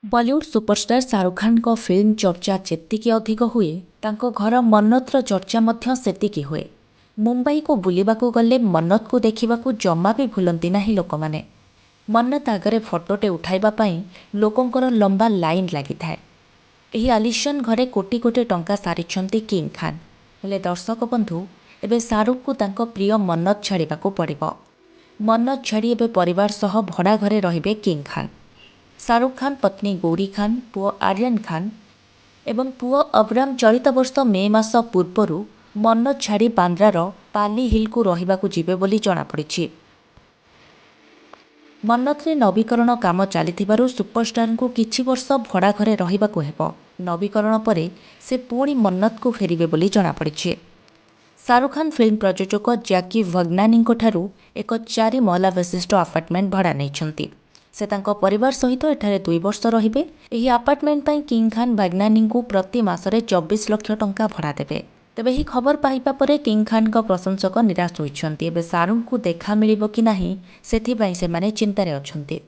Bollywood superstar Shahrukh Khan को film चर्चा जेतिकी अधिक हुए तांको घर मन्नतर चर्चा मध्य सेतिकी हुए। मुंबई को बुलिबाकू गले मन्नत को देखिबाकू जमा भी भूलती नाही लोकमाने। मन्नत आगरे फटोटे उठाइबा पई लोकंकर लंबा लाइन लागिथाए। एही आलिशान घरे कोटी कोटी टंका सारिछंती किंग खान। हेले दर्शक बंधु एबे शाहरुख को तांको प्रिय मन्नत छाड़िबाकू पड़िबो। मन्नत छाड़ी एबे परिवार सह भड़ा घरे रहिबे किंग खान। शाहरुख खान पत्नी गौरी खान पुओ आर्यन खान एवं पुओ अब्राम चलित वर्ष मे मास पूर्वरु मन्नत छाड़ी बांद्रार पाली हिल को रहिबाकू जिबे बोली जଣାपड़िछि। मन्नतरे नवीकरण काम चलिथिबारु सुपरस्टार को किछि वर्ष भड़ा घरे रहिबाकू हेबो। नवीकरण परे से पुणी मन्नत को फेरिबे बोली जଣାपड़िछि। शाहरुख खान फिल्म प्रयोजक जैकी वग्नानी ठारू एक 4 महला विशिष्ट अपार्टमेंट भड़ा नहीं। से तांको परिवार सहित एठारे 2 वर्ष रहिबे। एही अपार्टमेंट पई किंग खान वग्नानी को प्रति मासरे 24 लाख टंका भड़ा देबे। तेबे ही खबर पाइबा परे किंग खान का प्रशंसक निराश होइछन्ती। एबे शाहरुख को देखा मिलिबो कि नाही सेथि पई से माने चिंतारे अछन्ती।